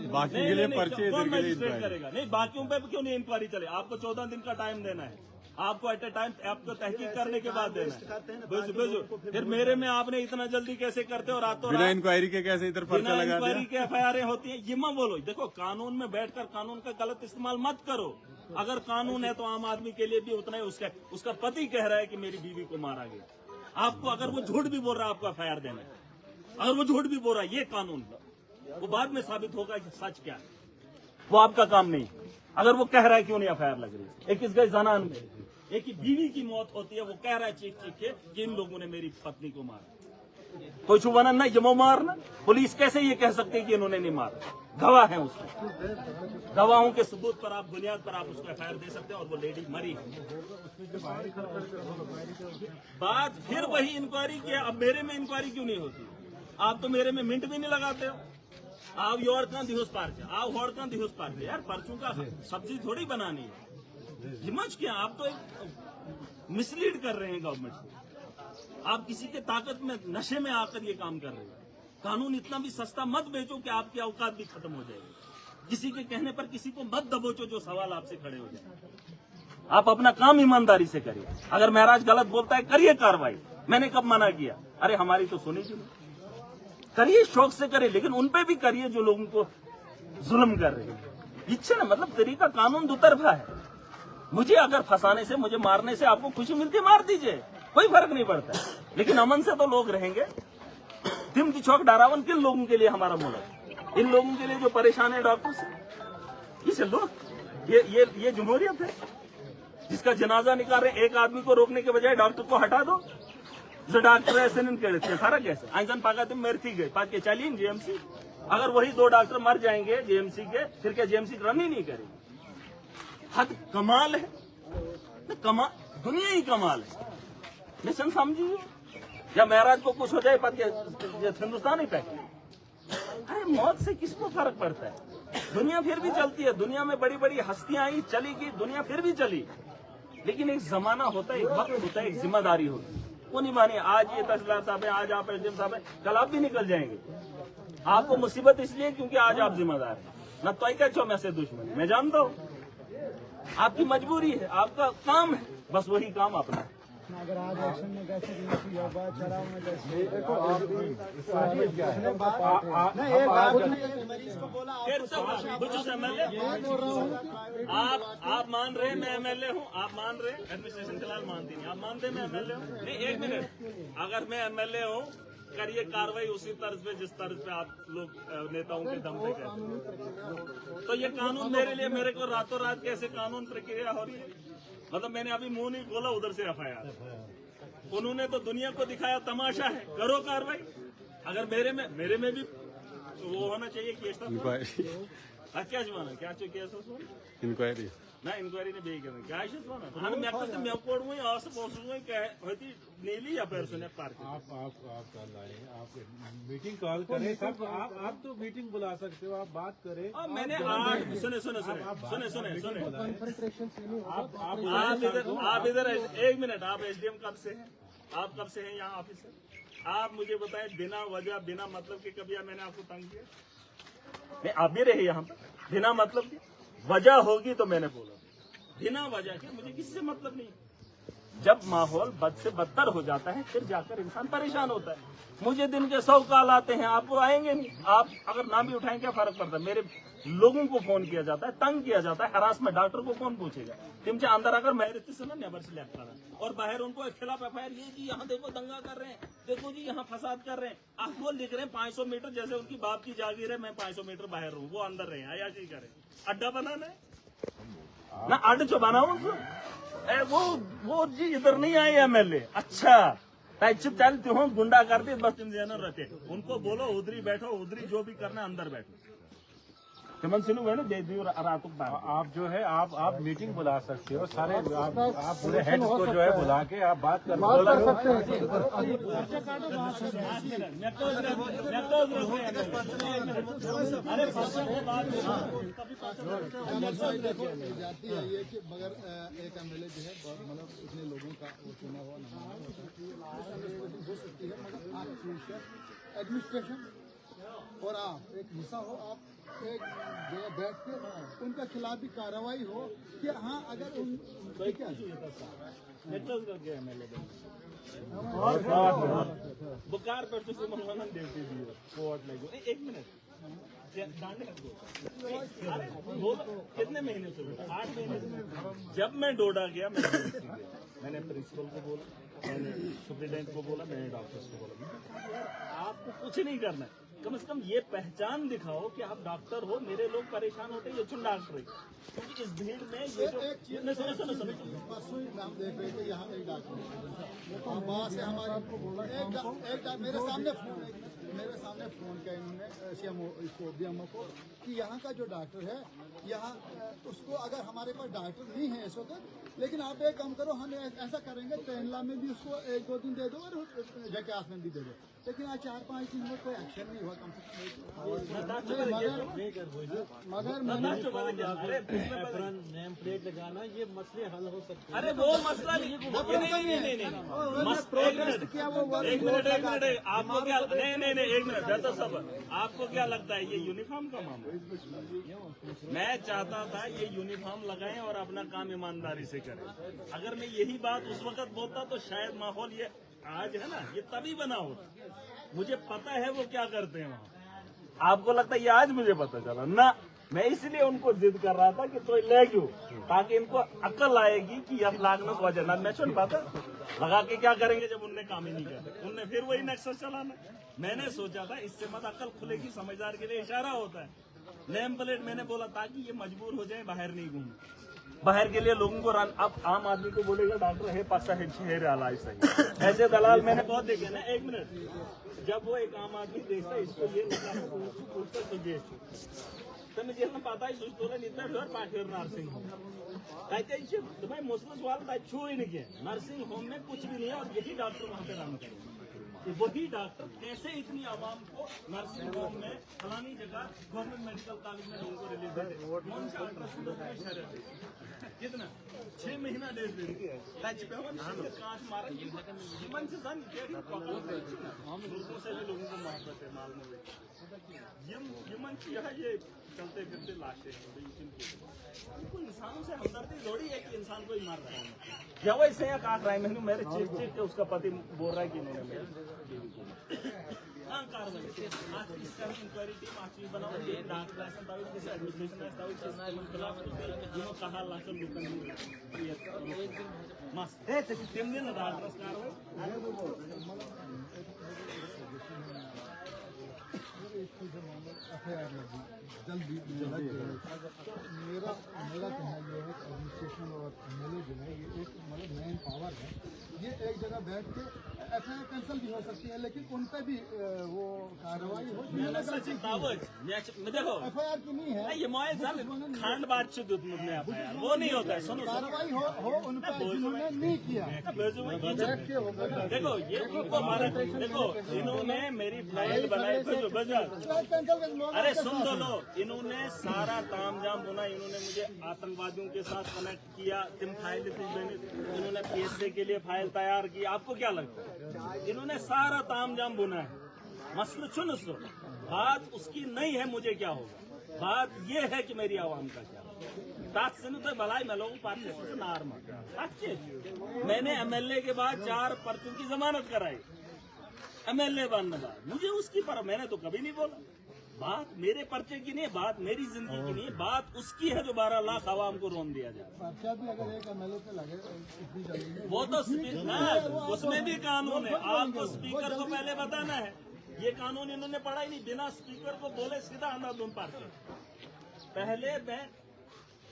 बाकी के लिए पर्चे करेगा नहीं, बाकियों पे क्यों नहीं इंक्वायरी चले? आपको 14 दिन का टाइम देना है, आपको एट ए टाइम आपको तहकीक करने के बाद देना है। फिर मेरे में आपने इतना जल्दी कैसे करते हो? रातों बिना इंक्वायरी के कैसे इधर पर्चा लगा दिया? इंक्वायरी के एफआईआर होती है, ये मत बोलो। देखो, कानून में बैठकर कानून का गलत इस्तेमाल मत करो। अगर कानून है तो आम आदमी के लिए भी उतना ही। उसका पति कह रहा है कि मेरी बीवी को मारा गया, आपको अगर वो झूठ भी बोल रहा है, आपको एफआईआर देना है। अगर वो झूठ भी बोल रहा है, ये कानून है, वो बाद में साबित होगा कि सच क्या है, वो आपका काम नहीं। अगर वो कह रहा है क्यों नहीं एफआईआर लग रही है? एक इस गए जनान में एक ही बीवी की मौत होती है, वो कह रहा है चीख चीख के कि इन लोगों ने मेरी पत्नी को मारा। तो छुबाना ना, जमो मारना। पुलिस कैसे ये कह सकती है कि इन्होंने नहीं मारा? गवाह है उसमें, गवाहों के सबूत पर आप बुनियाद पर आप उसको एफआईआर दे सकते हैं, और वो लेडी मरी है। बात फिर वही इंक्वायरी की है। अब मेरे में इंक्वायरी क्यों नहीं होती? आप तो मेरे में मिनट भी नहीं लगाते हो। आप योर का दिहोस पार्क, आप होड़ का दिहोस पार्क। यार पर्चों का सब्जी थोड़ी बनानी है, समझ क्या? आप तो एक मिसलीड कर रहे हैं गवर्नमेंट को। आप किसी के ताकत में, नशे में आकर ये काम कर रहे हैं। कानून इतना भी सस्ता मत बेचो कि आपकी औकात भी खत्म हो जाएगी। किसी के कहने पर किसी को मत दबोचो जो सवाल आपसे खड़े हो जाए। आप अपना काम ईमानदारी से करिए। अगर महराज गलत बोलता है, करिए कार्रवाई। मैंने कब मना किया? अरे हमारी तो सुनी क्यों? करिए, शौक से करिए, लेकिन उन पे भी करिए जो लोगों को जुल्म कर रहे हैं। इच्छा ना, मतलब तरीका कानून दो तरफा है। मुझे अगर फंसाने से, मुझे मारने से आपको खुशी मिलती है, मार दीजिए, कोई फर्क नहीं पड़ता। लेकिन अमन से तो लोग रहेंगे। तिम की चौक डारावन किन लोगों के लिए हमारा मुल्क? इन लोगों के लिए जो परेशान है डॉक्टर से। इसे लो, ये जमहूरियत है जिसका जनाजा निकाल रहे। एक आदमी को रोकने के बजाय डॉक्टर को हटा दो। जो डॉक्टर ऐसे नहीं कहते सारा कैसे आइंजन पाका तुम मेरे थी गए पाक के चलिए जेएमसी। अगर वही 2 डॉक्टर मर जाएंगे जेएमसी के, फिर क्या जेएमसी रन ही नहीं करेगी? हद कमाल है, कमाल, दुनिया ही कमाल है। मिशन समझिए, या महराज को कुछ हो जाए हिंदुस्तान ही पैक। अरे मौत से किसको फर्क पड़ता है? दुनिया फिर भी चलती है। दुनिया में बड़ी बड़ी हस्तियां आई, चली गई, दुनिया फिर भी चली। लेकिन एक जमाना होता है, एक वक्त होता है, एक जिम्मेदारी होती है। वो नहीं मानिए, आज ये तहसीलदार साहब है, आज आप एसडीएम साहब है, कल आप भी निकल जाएंगे। आपको मुसीबत इसलिए क्योंकि आज आप जिम्मेदार हैं। न तो क्या छो मैं से दुश्मन, मैं जानता हूँ आपकी मजबूरी है, आपका काम है, बस वही काम अपना है। अगर आज एक्शन में कैसे चढ़ाव में आप मान रहे हैं मैं एमएलए हूँ, आप मान रहे हैं, एडमिनिस्ट्रेशन फिलहाल मानती नहीं, आप मानते हैं मैं एमएलए हूँ? नहीं, एक मिनट, अगर मैं एमएलए हूँ, करिए कार्रवाई उसी तर्ज पे जिस तर्ज पे आप लोग नेताओं के दम पे कहते हैं। तो ये कानून मेरे लिए, मेरे को रातों रात कैसे कानून प्रक्रिया हो रही है? मतलब मैंने अभी मुंह नहीं खोला, उधर से एफआईआर। उन्होंने तो दुनिया को दिखाया तमाशा है, करो कार्रवाई। अगर मेरे में भी वो होना चाहिए केस। क्या जुआना क्या केस इंक्वायरी ना इंक्वायरी ने बेगी क्या मैं मैं नेली या पर्सन पार्क आप कल आए, आप मीटिंग कॉल करें, सब आप तो मीटिंग बुला सकते हो, आप बात करें। मैंने आज सुने आप इधर एक मिनट, आप एसडीएम कब से हैं? आप कब से हैं यहाँ ऑफिस से? आप मुझे बताएं, बिना वजह बिना मतलब के कभी मैंने आपको तंग किया? नहीं, आप भी रहे यहाँ पर बिना मतलब की। वजह होगी तो मैंने बोला, बिना वजह के मुझे किसी से मतलब नहीं। जब माहौल बद से बदतर हो जाता है फिर जाकर इंसान परेशान होता है। मुझे दिन के 100 कॉल आते हैं, आपको आएंगे नहीं। आप अगर ना भी उठाएं क्या फर्क पड़ता है? मेरे लोगों को फोन किया जाता है, तंग किया जाता है, हरासमेंट। डॉक्टर को कौन पूछेगा? तुमचे अंदर अगर मेहनत से ना नेबर से लैप करा और बाहर उनको खिलाफ एफआईआर, ये जी यहाँ देखो दंगा कर रहे हैं, देखो जी यहाँ फसाद कर रहे हैं। आप वो लिख रहे हैं 500 मीटर, जैसे उनकी बाप की जागीर है, मैं 500 मीटर बाहर हूँ, वो अंदर रहे, अयाशी करें। अड्डा बनाना है ना, अड्डा जो बनाओ वो जी इधर नहीं आए एमएलए। अच्छा चुप चलते हो, गुंडा करते बस तुम देना रहते, उनको बोलो उधरी बैठो, उधरी जो भी करना अंदर बैठो। तिमन सिनू है ना दे दी रात आप जो है आप मीटिंग बुला सकते हो, सारे आप पूरे हेड को जो है बुला के आप बात कर सकते जाती है ये कि मगर एक एमएलए जो है मतलब इतने लोगों का वो चुना हुआ नहीं हो सकती है, मगर आप एडमिनिस्ट्रेशन और आप एक हिस्सा हो, आप एक जगह बैठ के उनके खिलाफ भी कार्रवाई हो कि हाँ अगर उन बुखार पर तो मनोरंजन देती थी कोर्ट में। एक मिनट कितने महीने से? 8 महीने से। जब मैं डोडा गया मैंने प्रिंसिपल को बोला, मैंने सुप्रिटेंडेंट को बोला, मैंने डॉक्टर्स को बोला, आपको कुछ नहीं करना है, कम से कम ये पहचान दिखाओ कि आप डॉक्टर हो। मेरे लोग परेशान होते हैं, ये चुन डॉक्टर है, क्योंकि इस भीड़ में ये जो सुनो परसों ही हम देख रहे थे यहाँ एक डॉक्टर वहाँ से हमारे एक मेरे सामने फोन किया इन्होंने सीएमओ इसको बीएमओ को कि यहाँ का जो डॉक्टर है यहाँ उसको अगर हमारे पास डॉक्टर नहीं है इस वक्त, लेकिन आप एक काम करो, हम ऐसा करेंगे ट्रेनला में भी उसको 1-2 दिन दे दो और जैकास में भी दे दो। लेकिन आज 4-5 दिन में कोई एक्शन नहीं हुआ, कम से कम नेम प्लेट लगाना, ये मसले हल हो सकते हैं। अरे वो मसला नहीं, एक मिनट आपको क्या नहीं एक मिनट डॉक्टर साहब, आपको क्या लगता है ये यूनिफॉर्म का मामला? मैं चाहता था ये यूनिफॉर्म लगाएं और अपना काम ईमानदारी से करें। अगर मैं यही बात उस वक्त बोलता तो शायद माहौल ये आज है ना ये तभी बना होता। मुझे पता है वो क्या करते हैं वहाँ। आपको लगता है ये आज मुझे पता चला ना? मैं इसलिए उनको जिद कर रहा था कि तो ले क्यों, ताकि इनको अक्ल आएगी कि यह लागना को वजह ना। मैं छोड़ पाता लगा के क्या करेंगे जब उनने काम ही नहीं किया, उनने फिर वही नेक्सस चलाना। मैंने सोचा था इससे मत अक्ल खुलेगी, समझदार के लिए इशारा होता है। नेम प्लेट मैंने बोला ताकि ये मजबूर हो जाए बाहर नहीं घूमे। बाहर के लिए लोगों को अब आम आदमी को बोलेगा डॉक्टर है पासा है छेर इलाज सही, ऐसे दलाल मैंने बहुत देखे ना। एक मिनट, जब वो एक आम आदमी देखता है इसको ये पूछता तुझे तर मी ज्यांना पाहता सुचतोला नित्या घर पाठेर नर्सिंग होम काय तुम्हें मुस्लिम वाला छू ही नहीं किया। नर्सिंग होम में कुछ भी नहीं है और यही डॉक्टर वहाँ पे काम करेंगे। वही डॉक्टर कैसे इतनी आवाम को नर्सिंग होम में फलानी जगह गवर्नमेंट मेडिकल कॉलेज में लोगों को रिलीज देते, कौन सा अल्ट्रासाउंड कितना 6 महीना डेढ़ कांच मारा मन से लोगों से भी लोगों को मार देते माल में ये चलते फिरते लाशें उनको इंसानों से हमदर्दी थोड़ी है कि इंसान को ही मार रहा है। या वैसे यहाँ काट रहा है मैंने मेरे चीख के उसका पति बोल रहा है कि इन्होंने मेरे कार्रवाई आज इसका इंक्वायरी टीम आज बनाओ डॉक्टर एडमिनिस्ट्रेशन कहा लाखों लोग मस्त है टीम ने डॉक्टर जल्दी मेरा कहना ये है कि एडमिनिस्ट्रेशन और एमएलए जो है ये एक मतलब मैन पावर है। ये एक जगह बैठ के एफआईआर कैंसिल भी हो सकती है, लेकिन उन पर भी वो कार्रवाई हो। देखो एफआईआर की नहीं है ये खंड बातचीत वो नहीं होता है। सुनो कार्रवाई हो उन पर जिन्होंने नहीं किया। देखो ये देखो इन्होंने मेरी फाइल बनाई। अरे सुन दो लो, इन्होंने सारा तामझाम बुना, इन्होंने मुझे आतंकवादियों के साथ कनेक्ट किया। तुम फाइल इन्होंने पीएसए के लिए फाइल तैयार की। आपको क्या लगता है इन्होंने सारा तामझाम बुना है? मसला सुन बात उसकी नहीं है मुझे क्या होगा, बात ये है कि मेरी आवाम का क्या। दास से तो भलाई मैं लोगों पार्टी से नॉर्मल अच्छे। मैंने एमएलए के बाद 4 पर्चों की जमानत कराई, एमएलए बनने बाद मुझे उसकी पर मैंने तो कभी नहीं बोला। बात मेरे पर्चे की नहीं है, बात मेरी जिंदगी की नहीं है, बात उसकी है जो 12 लाख आवाम को रोन दिया जाए। पर्चा भी अगर एक एमएलए पे लगे इतनी जल्दी वो तो उसमें भी कानून है, आपको स्पीकर को पहले बताना है। ये कानून इन्होंने पढ़ा ही नहीं, बिना स्पीकर को बोले सीधा अंधाधुन पर्चे। पहले मैं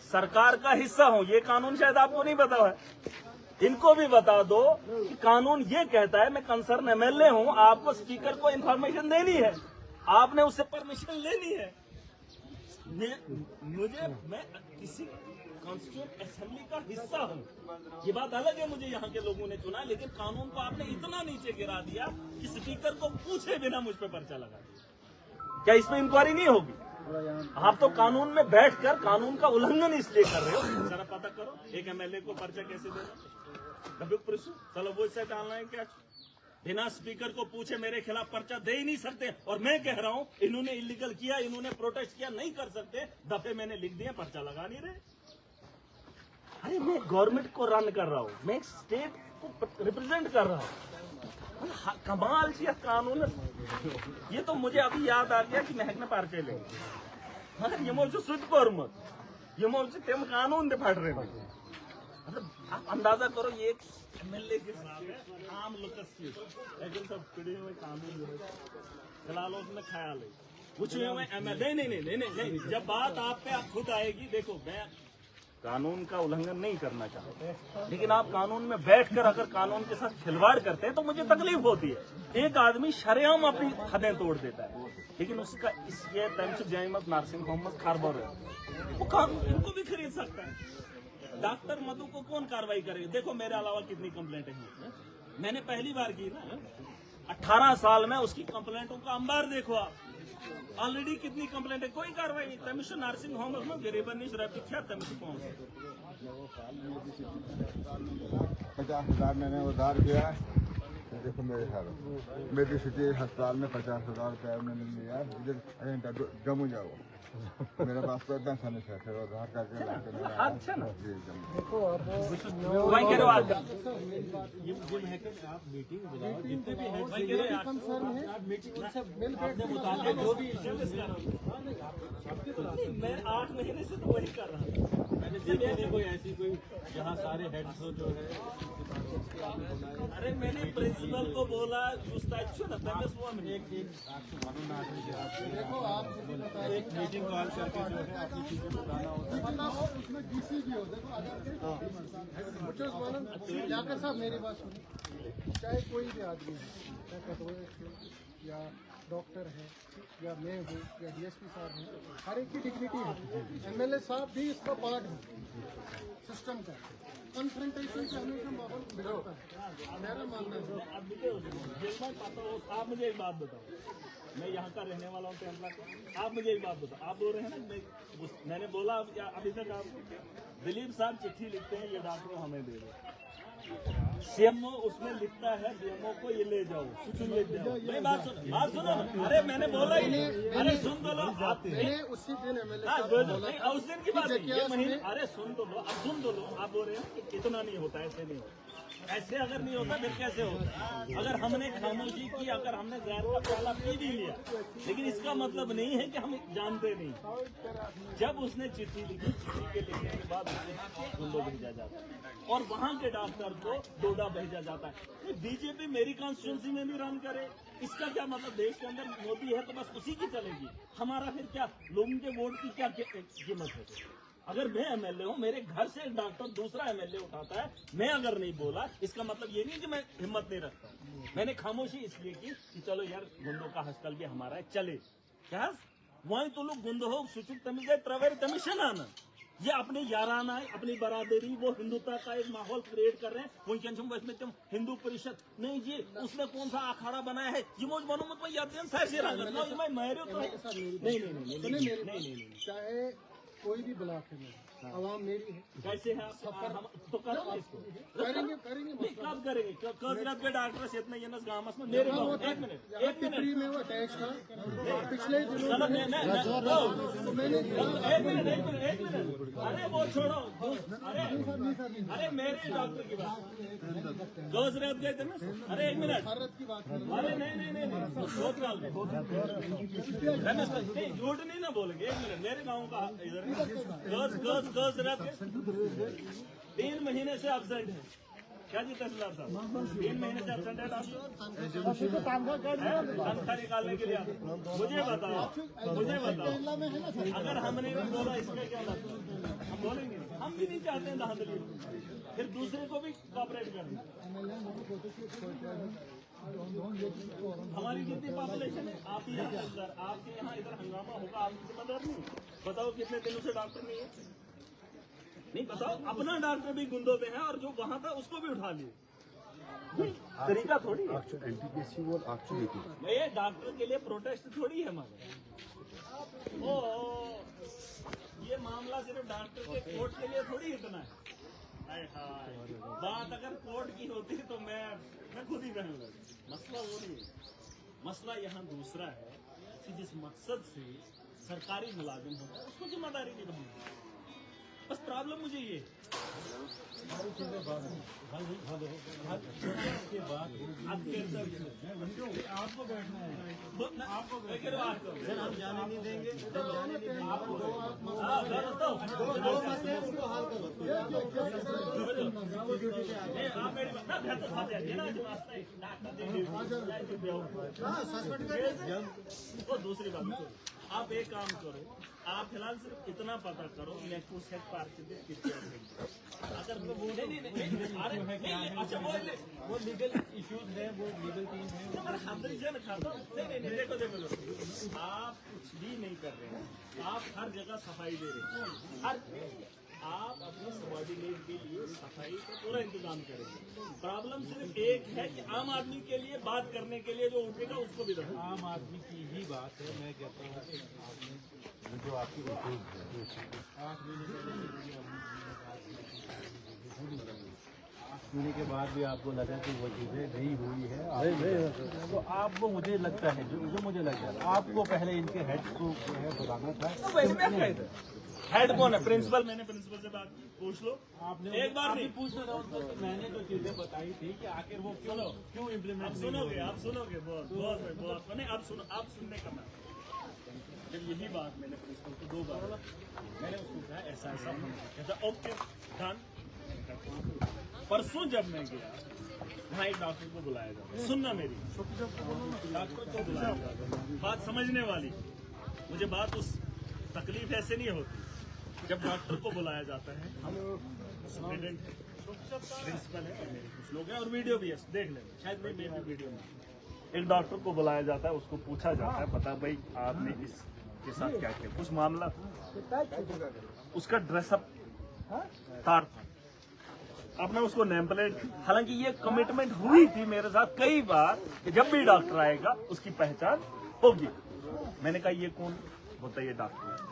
सरकार का हिस्सा हूँ, ये कानून शायद आपको नहीं पता है, इनको भी बता दो कि कानून ये कहता है मैं कंसर्न एमएलए हूँ, आपको स्पीकर को इन्फॉर्मेशन देनी है, आपने उससे परमिशन लेनी है। मैं किसी कॉन्स्टिट्यूंट असेंबली का हिस्सा हूँ, ये बात अलग है, मुझे यहाँ के लोगों ने चुना, लेकिन कानून को आपने इतना नीचे गिरा दिया कि स्पीकर को पूछे बिना मुझ पे पर्चा लगा दिया। क्या इसमें इंक्वायरी नहीं होगी? आप तो कानून में बैठकर कानून का उल्लंघन इसलिए कर रहे हो। जरा पता करो एक एमएलए को पर्चा कैसे देना, कभी पुरुषों चलो वो इससे डालना है क्या? बिना स्पीकर को पूछे मेरे खिलाफ पर्चा दे ही नहीं सकते। और मैं कह रहा हूं इन्होंने इलीगल किया, इन्होंने प्रोटेस्ट किया, नहीं कर सकते, दफे मैंने लिख दिया, पर्चा लगा नहीं रहे। अरे मैं गवर्नमेंट को रन कर रहा हूँ, मैं एक स्टेट को रिप्रेजेंट कर रहा हूँ, कमाल से कानून। ये तो मुझे अभी याद आ गया कि महक ने पर्चे ले, मगर ये मुझे सुध कोरमत, ये मुझे तेम कानून दे फट रहे। मतलब आप अंदाजा करो, ये एक एमएलए के साथ है आम लोकस की, लेकिन सब पीढ़ी में कानून फिलहाल उसमें ख्याल है कुछ में एमएलए नहीं। जब बात आप पे आप खुद आएगी, देखो मैं कानून का उल्लंघन नहीं करना चाहता, लेकिन आप कानून में बैठकर अगर कानून के साथ खिलवाड़ करते हैं तो मुझे तकलीफ होती है। एक आदमी शरेआम अपनी हदें तोड़ देता है, लेकिन उसका इसके तंच जयमत नारसिंह मोहम्मद खारबर है, वो कानून इनको भी खरीद सकता है। डॉक्टर मधु को कौन कार्रवाई करेगा? देखो मेरे अलावा कितनी कंप्लेंटें हैं, मैंने पहली बार की ना, 18 साल में उसकी कंप्लेंटों का अंबार देखो आप, ऑलरेडी कितनी कंप्लेंट है, कोई कार्रवाई नहीं। तमिश नर्सिंग होम में गरीबन रैपिख्या तमिश पहुंच 50,000 मैंने उधार किया है। देखो मेरे साथ मेरी सिटी अस्पताल में 50,000 रुपया मैंने लिया, इधर जम्मू जाओ, मेरे पास तो इतना समस्या है, उधार करके लाके मैंने अच्छा ना जी जम्मू। देखो अब वही कह रहे हो आप आप मीटिंग बुलाओ, जितने भी हेड वही कह रहे हो आप कंसर्न है, आप मीटिंग उनसे मिल बैठ के मुताबिक जो भी मैं 8 महीने से तो वही कर रहा हूँ। मैंने देखा नहीं कोई ऐसी कोई यहाँ सारे हेड्स जो है। अरे मैंने प्रिंसिपल को बोला देखो आप एक मीटिंग कॉल करके जो है अपनी चीजें बताना होता है। उसमें डीसी भी हो, देखो अगर जाकर साहब मेरी बात सुनिए, चाहे कोई भी आदमी है, चाहे कटोरे या डॉक्टर है या मैं हूँ या डीएसपी साहब हैं, हर एक की डिग्निटी है। एमएलए साहब भी इसका पार्ट है सिस्टम का। कन्फ्रंटेशन से हमेशा माहौल बिगड़ता है, मेरा मानना है। आप मुझे एक बात बताओ, मैं यहाँ का रहने वाला हूँ टेम्पला का, आप मुझे एक बात बताओ, आप बोल रहे हैं ना मैंने बोला अभी तक आप दिलीप साहब चिट्ठी लिखते हैं, ये डॉक्टर हमें दे दो, सीएमओ उसमें लिखता है डीएमओ को ये ले जाओ, सुचन ले जाओ। मेरी बात सुनो ना, अरे मैंने बोला ही नहीं, अरे सुन तो लो आप, मैंने उसी दिन एमएलए हाँ, साहब को बोला नहीं, था उस दिन की बात कि नहीं, ये जकियास महीने, में अरे सुन तो लो, अब सुन तो लो, आप बोल रहे हैं कि इतना नहीं होता, ऐसे नहीं होता, ऐसे अगर नहीं होता फिर कैसे होता? अगर हमने खामोशी की, अगर हमने जहर का प्याला पी भी लिया, लेकिन इसका मतलब नहीं है कि हम जानते नहीं। जब उसने चिट्ठी लिखी, चिट्ठी के लिखने के बाद उसे गुंडो भेजा जाता है और वहां के डॉक्टर को डोडा भेजा जाता है। बीजेपी मेरी कॉन्स्टिट्यूंसी में भी रन करे, इसका क्या मतलब? देश के अंदर मोदी है तो बस उसी की चलेगी, हमारा फिर क्या लोगों के वोट की क्या कीमत है? अगर मैं एमएलए हूँ, मेरे घर से एक डॉक्टर दूसरा एमएलए उठाता है, मैं अगर नहीं बोला, इसका मतलब ये नहीं कि मैं हिम्मत नहीं रखता। मैंने खामोशी इसलिए की कि चलो यार गुंडों का हस्कल भी हमारा है, चले क्या वहीं तो लोग गुंडो हो सुचुक तमिल त्रवेर कमीशन आना, ये अपने याराना है, अपनी बरादरी, वो हिंदुत्व का एक माहौल क्रिएट कर रहे हैं। वही में तुम हिंदू परिषद नहीं जी, उसने कौन सा अखाड़ा बनाया है, ये मुझ बनो मत नहीं, चाहे कोई भी ब्लॉक है, आवाम मेरी है। कैसे है आप तो करो इसको करेंगे नहीं कब करेंगे कसरत के डॉक्टर से इतना यनस गामस में मेरे एक मिनट टिप्पणी में वो टैक्स था पिछले दिनों चलो में तो मैंने एक मिनट अरे वो छोड़ो अरे मेरे डॉक्टर की बात कसरत गए थे ना अरे एक मिनट भारत की बात करें। अरे नहीं रमेश भाई नहीं झूठ नहीं ना बोलेंगे एक मिनट मेरे गांव का इधर गर्ल्स रहते 3 महीने से एब्सेंट है क्या जी तहसीलदार साहब 3 महीने से एब्सेंट है तनख्वाह निकालने के लिए मुझे बताओ अगर हमने भी बोला इसका क्या मतलब हम बोलेंगे हम भी नहीं चाहते हैं धांधली फिर दूसरे को भी कॉपरेट करना हमारी जितनी पॉपुलेशन है आप ही अंदर आपके यहाँ इधर हंगामा होगा आप जिम्मेदार नहीं बताओ कितने दिनों से डॉक्टर नहीं बताओ अपना डॉक्टर भी गुंडों में है और जो वहाँ था उसको भी उठा लिए तरीका थोड़ी है ये डॉक्टर के लिए प्रोटेस्ट थोड़ी है मगर ओ ये मामला सिर्फ डॉक्टर के कोर्ट के लिए थोड़ी इतना है हाय हाय बात अगर कोर्ट की होती तो मैं खुद ही कहूँगा मसला वो नहीं मसला यहाँ दूसरा है कि जिस मकसद से सरकारी मुलाजिम होता है उसको जिम्मेदारी निभानी बस प्रॉब्लम मुझे ये आपको बैठना है आपको हम जाने नहीं देंगे दूसरी बात आप एक काम करो आप फिलहाल सिर्फ इतना पता करो नेकुसेट पार्क अगर अच्छा वो लीगल इश्यूज है वो लीगल टीम है नहीं देखो आप कुछ भी नहीं कर रहे हैं आप हर जगह सफाई दे रहे हैं हर आप अपने सबॉर्डिनेट के लिए सफाई का पूरा इंतजाम करेंगे प्रॉब्लम सिर्फ एक है कि आम आदमी के लिए बात करने के लिए जो उठेगा उसको भी रखो आम आदमी की ही बात है मैं कहता हूँ कि आपने जो आपकी होने के बाद भी आपको लगा कि वो चीज़ें नहीं हुई है तो आपको मुझे लगता है जो मुझे लगता है आपको पहले इनके हेड को जो है बुलाना था हेड कौन है प्रिंसिपल मैंने प्रिंसिपल से बात की पूछ लो आपने एक बार नहीं पूछना था उनको कि मैंने जो चीजें बताई थी कि आखिर वो क्यों इम्प्लीमेंट आप सुनोगे बहुत नहीं आप सुनने का मैं जब यही बात मैंने प्रिंसिपल को 2 बार मैंने उसको कहा ऐसा कहता ओके डन परसों जब मैं गया वहाँ एक डॉक्टर को बुलाया जाता सुनना मेरी डॉक्टर को बुलाया जाता बात समझने वाली मुझे बात उस तकलीफ ऐसे नहीं होती जब डॉक्टर को बुलाया जाता है हम स्टूडेंट प्रिंसिपल है और मेरे कुछ लोग हैं और वीडियो भी है देख लेना शायद मैं भी वीडियो में एक डॉक्टर को बुलाया जाता है उसको पूछा जाता है पता भाई आपने इसके साथ क्या किया कुछ मामला उसका ड्रेसअप तार था अब मैं उसको नेम प्लेट हालांकि ये कमिटमेंट हुई थी मेरे साथ कई बार कि जब भी डॉक्टर आएगा उसकी पहचान होगी मैंने कहा ये कौन होता है ये डॉक्टर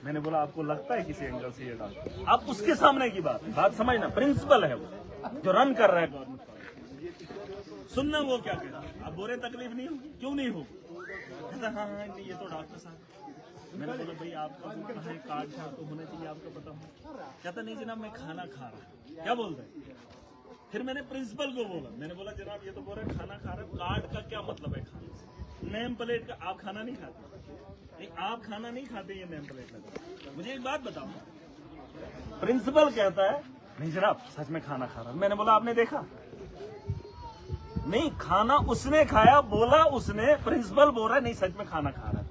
मैंने बोला आपको लगता है किसी एंगल से ये डॉक्टर आप उसके सामने की बात समझना प्रिंसिपल है वो जो रन कर रहा है गवर्नमेंट कॉलेज सुनना वो क्या कहता है आप बोले तकलीफ नहीं होगी क्यों नहीं होगी कहता हाँ नहीं ये तो डॉक्टर साहब मैंने बोला भाई आपका कहाँ कार्ड था तो होना चाहिए आपको पता हो कहता नहीं जनाब मैं खाना खा रहा क्या बोल रहे फिर मैंने प्रिंसिपल को बोला मैंने बोला जनाब ये तो बोल रहे खाना खा रहे कार्ड का क्या मतलब है खाने नेम प्लेट का आप खाना नहीं खाते नहीं आप खाना नहीं खाते ये नेम प्लेट लगा मुझे एक बात बताओ प्रिंसिपल कहता है नहीं जनाब सच में खाना खा रहा मैंने बोला आपने देखा नहीं खाना उसने खाया बोला उसने प्रिंसिपल बोल रहा है नहीं सच में खाना खा रहा है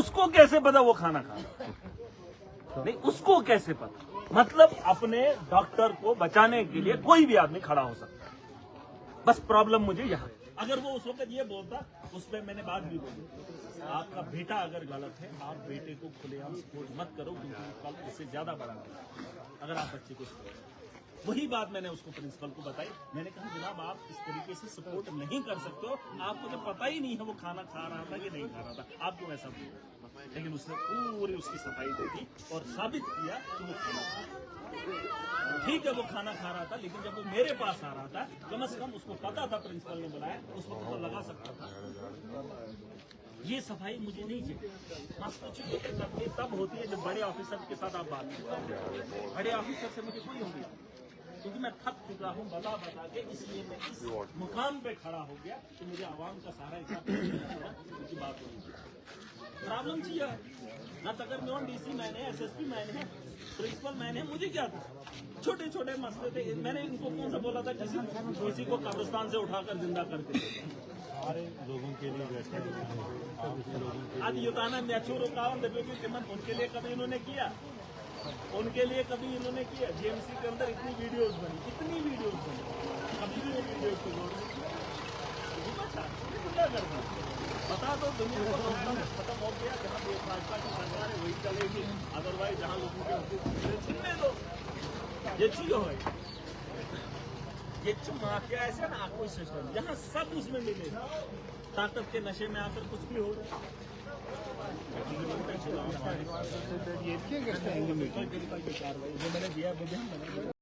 उसको कैसे पता वो खाना खा रहा है नहीं उसको कैसे पता मतलब अपने डॉक्टर को बचाने के लिए कोई भी आदमी खड़ा हो सकता है बस प्रॉब्लम मुझे यहाँ अगर वो उस वक्त ये बोलता उस पर मैंने बात भी बोली आपका बेटा अगर गलत है आप बेटे को खुलेआम सपोर्ट मत करो क्योंकि कल इससे ज्यादा बड़ा अगर आप बच्चे को वही बात मैंने उसको प्रिंसिपल को बताई। मैंने कहा जनाब आप इस तरीके से सपोर्ट नहीं कर सकते हो, आपको तो पता ही नहीं है वो खाना खा रहा था कि नहीं खा रहा था, आप क्यों ऐसा बोल। लेकिन उसने पूरी उसकी सफाई दी और साबित किया कि वो खाना खा रहा था। ठीक है वो खाना खा रहा था, लेकिन जब वो मेरे पास आ रहा था कम से कम उसको पता था, प्रिंसिपल ने बुलाया, उस वक्त तो लगा सकता था। ये सफाई मुझे नहीं चाहिए। बस कुछ चीजें तब होती है जब बड़े ऑफिसर के साथ आप बात करते हैं। बड़े ऑफिसर से मुझे कोई होगी, क्योंकि मैं थक चुका हूँ बता के, इसलिए मैं इस मुकाम पे खड़ा हो गया कि मुझे आवाम का सारा हिसाब बात होगी। प्रॉब्लम चाहिए ना, तगर में डीसी मैंने, एसएसपी मैंने, प्रिंसिपल मैंने, मुझे क्या था, छोटे छोटे मसले थे। मैंने इनको कौन सा बोला था किसी को कब्रिस्तान से उठाकर जिंदा करके सारे लोगों के लिए बैठे आज युताना नेचुरो कावन उनके लिए कभी इन्होंने किया, उनके लिए कभी इन्होंने किया। जेएमसी के अंदर इतनी वीडियोस बनी, कभी भी वो वीडियोस को जोड़ क्या करना, बता दो दुनिया को खत्म हो गया। जहाँ देश भाजपा की सरकार है वही चलेगी, अदरवाइज जहाँ लोगों के हकूक छीनने दो, ये चीज है। ये माफिया ऐसा ना कोई सिस्टम जहाँ सब उसमें मिले, ताकत के नशे में आकर कुछ भी हो रहा है। ये कार्रवाई जो मैंने दिया